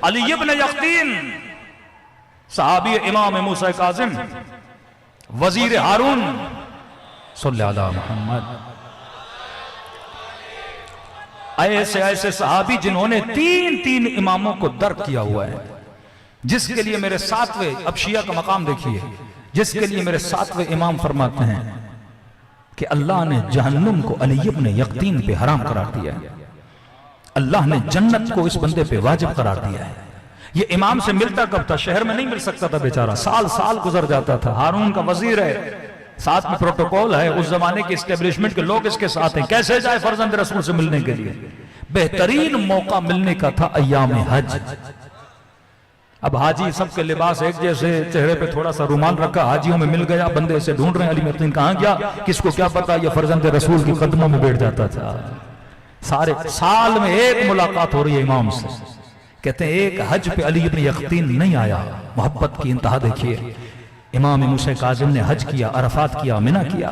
علی ابن یقطین صحابی امام موسیٰ کاظم وزیر ہارون صلی اللہ علیہ محمد، ایسے ایسے صحابی جنہوں نے تین اماموں کو درک کیا ہوا ہے، جس کے لیے میرے ساتویں، اب شیعہ کا مقام دیکھیے، جس کے لیے میرے ساتویں امام فرماتے ہیں کہ اللہ نے جہنم کو علی ابن یقطین پہ حرام قرار دیا ہے، اللہ نے جنت کو اس بندے پہ واجب قرار دیا ہے۔ یہ امام سے ملتا کب تھا؟ شہر میں نہیں مل سکتا تھا بیچارہ، سال گزر جاتا تھا، ہارون کا وزیر ہے، ساتھ میں پروٹوکول ہے، اس زمانے کے اسٹیبلشمنٹ کے لوگ اس کے ساتھ ہیں، کیسے جائے فرزند رسول سے ملنے کے لیے؟ بہترین موقع ملنے کا تھا ایام حج۔ اب حاجی سب کے لباس ایک جیسے، چہرے پہ تھوڑا سا رومال رکھا، حاجیوں میں مل گیا، بندے سے ڈھونڈ رہے ہیں علی یقطین کہاں گیا، کس کو کیا پتا، یہ فرزند رسول کی قدموں میں بیٹھ جاتا تھا۔ سارے سال میں ایک ملاقات ہو رہی ہے امام سے، کہتے ہیں ایک حج پہ علی ابن یقطین نہیں آیا۔ محبت کی انتہا دیکھیے، امام موسیٰ کاظم نے حج کیا، عرفات کیا، منہ کیا،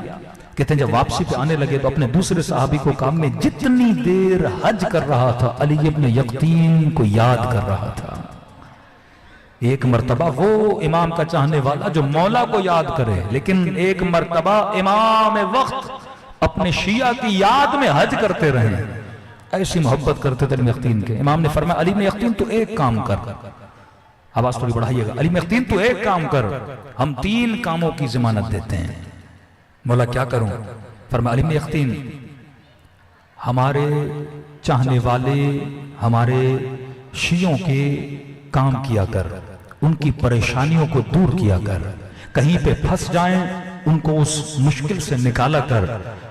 کہتے ہیں جب واپسی پہ آنے لگے تو اپنے دوسرے صحابی کو کام میں جتنی دیر حج کر رہا تھا علی ابن یقطین کو یاد کر رہا تھا۔ ایک مرتبہ وہ امام کا چاہنے والا جو مولا کو یاد کرے، لیکن ایک مرتبہ امام وقت اپنے شیعہ کی یاد میں حج کرتے رہے، ایسی محبت کرتے تھے علی یقطین کے۔ امام نے فرمایا علی یقطین تو ایک کام کر، آواز تھوڑی بڑھائیے گا، علی یقطین تو ایک کام کر، ہم 3 کاموں کی ضمانت دیتے ہیں۔ مولا کیا کروں؟ فرمایا علی یقطین ہمارے چاہنے والے، ہمارے شیعوں کے کام کیا کر، ان کی پریشانیوں کو دور کیا کر، کہیں پہ پھنس جائیں ان کو اس مشکل سے نکالا کر۔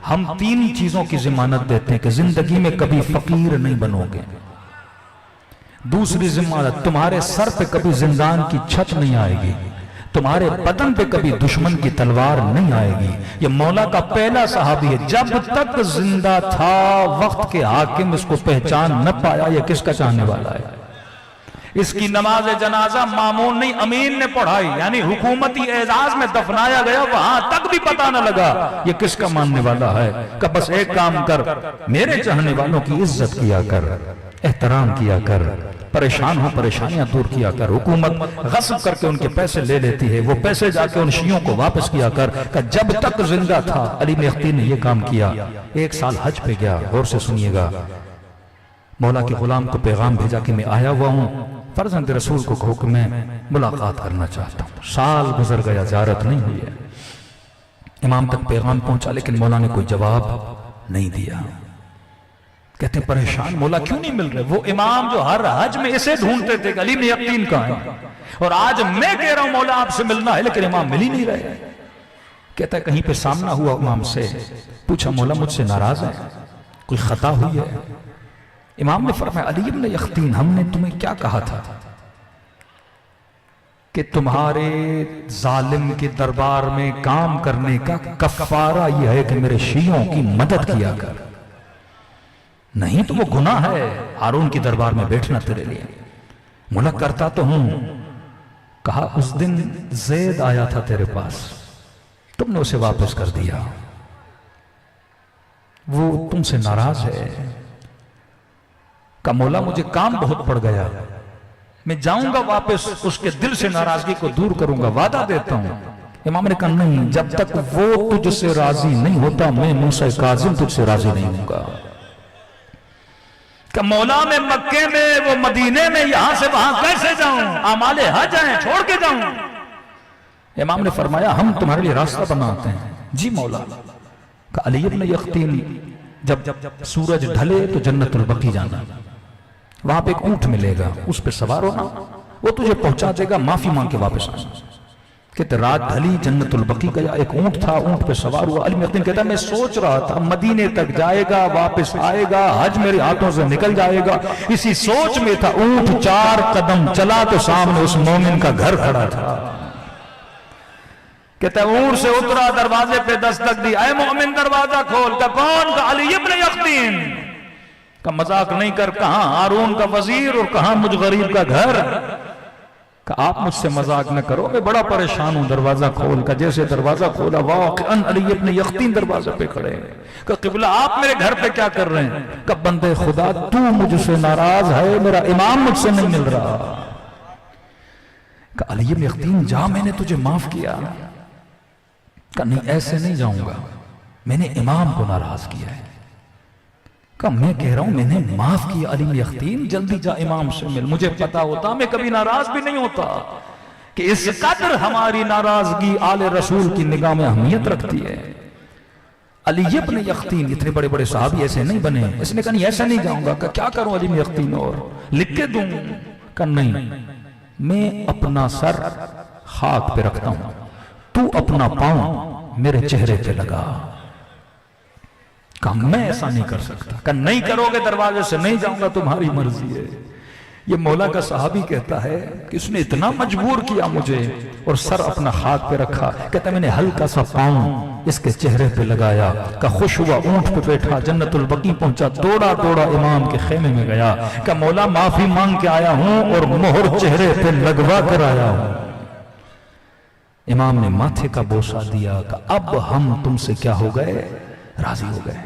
ہم 3 چیزوں کی ضمانت دیتے ہیں کہ زندگی میں کبھی فقیر نہیں بنو گے۔ دوسری ضمانت، تمہارے سر پہ کبھی زندان کی چھت نہیں آئے گی، تمہارے بدن پہ کبھی دشمن کی تلوار نہیں آئے گی۔ یہ مولا کا پہلا صحابی ہے، جب تک زندہ تھا وقت کے حاکم اس کو پہچان نہ پایا یہ کس کا چاہنے والا ہے۔ اس کی نماز جنازہ مامون نہیں امین نے پڑھائی، یعنی حکومتی اعزاز میں دفنایا گیا، وہاں تک بھی پتہ نہ لگا یہ کس کا ماننے والا ہے۔ کہ بس ایک کام کر، میرے چاہنے والوں کی عزت کیا کر، احترام کیا کر، پریشان ہو پریشانیاں دور کیا کر۔ حکومت غصب کر کے ان کے پیسے لے لیتی ہے، وہ پیسے جا کے ان شیعوں کو واپس کیا کر۔ کہ جب تک زندہ تھا علی یقطین نے یہ کام کیا۔ 1 سال حج پہ گیا، غور سے سنیے گا، مولا کے غلام کو پیغام بھیجا کہ میں آیا ہوا ہوں، فرزند رسول کو کہو کہ میں ملاقات کرنا چاہتا ہوں۔ سال گزر گیا، زیارت نہیں ہوئی ہے، امام تک پیغام پہنچا لیکن مولا نے کوئی جواب نہیں دیا۔ کہتے ہیں پریشان، مولا کیوں نہیں مل رہے؟ وہ امام جو ہر حج میں اسے ڈھونڈتے تھے کہ علی ابن یقطین کہاں ہے، اور آج میں کہہ رہا ہوں مولا آپ سے ملنا ہے لیکن امام مل ہی نہیں رہے۔ کہتا ہے کہیں پہ سامنا ہوا امام سے، پوچھا مولا مجھ سے ناراض ہے، کوئی خطا ہوئی ہے؟ امام نے فرمایا علی ابن یقطین ہم نے تمہیں کیا کہا تھا کہ تمہارے ظالم کے دربار میں کام کرنے کا کفارہ یہ ہے کہ میرے شیعوں کی مدد کیا کر، نہیں تو وہ گناہ ہے ہارون کی دربار میں بیٹھنا تیرے لیے۔ مولا کرتا تو ہوں۔ کہا اس دن زید آیا تھا تیرے پاس، تم نے اسے واپس کر دیا، وہ تم سے ناراض ہے۔ کہ مولا مجھے کام بہت پڑ گیا، میں جاؤں گا واپس اس کے دل سے ناراضگی کو دور کروں گا، وعدہ دیتا ہوں۔ امام نے کہا نہیں، جب تک وہ تجھ سے راضی نہیں ہوتا میں موسیٰ کاظم تجھ سے راضی نہیں ہوں گا۔ کہ مولا میں مکے میں، وہ مدینے میں، یہاں سے وہاں کیسے جاؤں؟ اعمال حج ہیں، چھوڑ کے جاؤں؟ امام نے فرمایا ہم تمہارے لیے راستہ بناتے ہیں۔ جی مولا۔ کہ علی ابن یقطین جب سورج ڈھلے تو جنت البقیع جانا، وہاں پہ ایک اونٹ ملے گا، اس پہ سوار ہونا، وہ تجھے پہنچا دے گا، معافی مانگ کے واپس آنا۔ کہتے رات ڈھلی، جنت البقیع گیا، ایک اونٹ تھا، اونٹ پہ سوار ہوا۔ علی یقطین کہتا ہے میں سوچ رہا تھا مدینے تک جائے گا، واپس آئے گا، حج میرے ہاتھوں سے نکل جائے گا، اسی سوچ میں تھا۔ اونٹ 4 قدم چلا تو سامنے اس مومن کا گھر کھڑا تھا۔ کہتا ہے اونٹ سے اترا، دروازے پہ دستک دی، اے مومن دروازہ کھول۔ کہ کون؟ کہ علی ابن یقطین۔ کا مذاق نہیں کر، کہاں ہارون کا وزیر اور کہاں مجھ غریب کا گھر۔ کہ آپ مجھ سے مذاق نہ کرو، میں بڑا پریشان ہوں دروازہ کھول کا۔ جیسے دروازہ کھولا واقعاً علی ابن یقطین دروازے پہ کھڑے ہیں۔ کہ قبلہ آپ میرے گھر پہ کیا کر رہے ہیں؟ کہ بندے خدا تو مجھ سے ناراض ہے، میرا امام مجھ سے نہیں مل رہا۔ کہ علی ابن یقطین جا، میں نے تجھے معاف کیا۔ کہ نہیں، ایسے نہیں جاؤں گا، میں نے امام کو ناراض کیا ہے۔ کہ میں کہہ رہا ہوں میں نے معاف کیا علی یقطین، جلدی جا امام سے مل۔ مجھے پتا ہوتا میں کبھی ناراض بھی نہیں ہوتا کہ اس قدر ہماری ناراضگی آل رسول کی نگاہ میں اہمیت رکھتی ہے۔ علی ابن یقطین اتنے بڑے بڑے صحابی ایسے نہیں بنے۔ اس نے کہا نہیں ایسے نہیں جاؤں گا۔ کہ کیا کروں علی یقطین، اور لکھ کے دوں؟ کہ نہیں، میں اپنا سر خاک پہ رکھتا ہوں، تو اپنا پاؤں میرے چہرے پہ لگا۔ کہا میں ایسا نہیں کر سکتا۔ کہ نہیں کرو گے دروازے سے نہیں جاؤں گا، تمہاری مرضی ہے۔ یہ مولا کا صحابی کہتا ہے کہ اس نے اتنا مجبور کیا مجھے، اور سر اپنا خاک پہ رکھا۔ کہتا میں نے ہلکا سا پاؤں اس کے چہرے پہ لگایا۔ کہ خوش ہوا، اونٹ پہ بیٹھا، جنت البقیع پہنچا، دوڑا دوڑا امام کے خیمے میں گیا۔ کہ مولا معافی مانگ کے آیا ہوں اور مہر چہرے پہ لگوا کر آیا ہوں۔ امام نے ماتھے کا بوسہ دیا کہ اب ہم تم سے کیا ہو گئے؟ راضی ہو گئے۔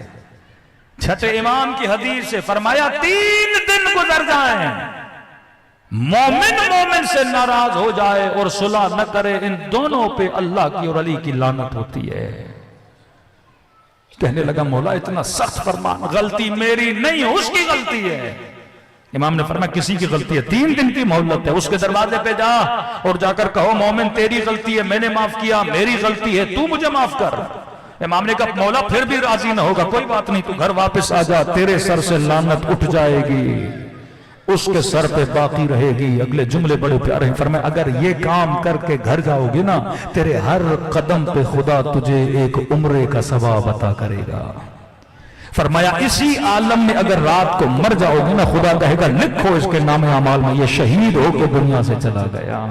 چھٹے امام کی حدیث سے فرمایا 3 دن گزر جائیں، مومن مومن سے ناراض ہو جائے اور صلح نہ کرے، ان دونوں پہ اللہ کی اور علی کی لعنت ہوتی ہے۔ کہنے لگا مولا اتنا سخت فرمان، غلطی میری نہیں اس کی غلطی ہے۔ امام نے فرمایا کسی کی غلطی ہے، 3 دن کی مہلت ہے، اس کے دروازے پہ جا اور جا کر کہو مومن تیری غلطی ہے، میں نے معاف کیا، میری غلطی ہے، تو مجھے معاف کر۔ امام نے کہا مولا پھر بھی راضی نہ ہوگا، کوئی بات نہیں، تو گھر واپس آ جا، تیرے سر سے لعنت اٹھ جائے گی، اس کے سر پہ باقی رہے گی۔ اگلے جملے بڑے پیارے ہیں، فرمایا اگر یہ کام کر کے گھر جاؤ گے نا، تیرے ہر قدم پہ خدا تجھے ایک عمرے کا ثواب عطا کرے گا۔ فرمایا اسی عالم میں اگر رات کو مر جاؤ گے نا، خدا کہے گا لکھو اس کے نام اعمال میں یہ شہید ہو کے دنیا سے چلا گیا۔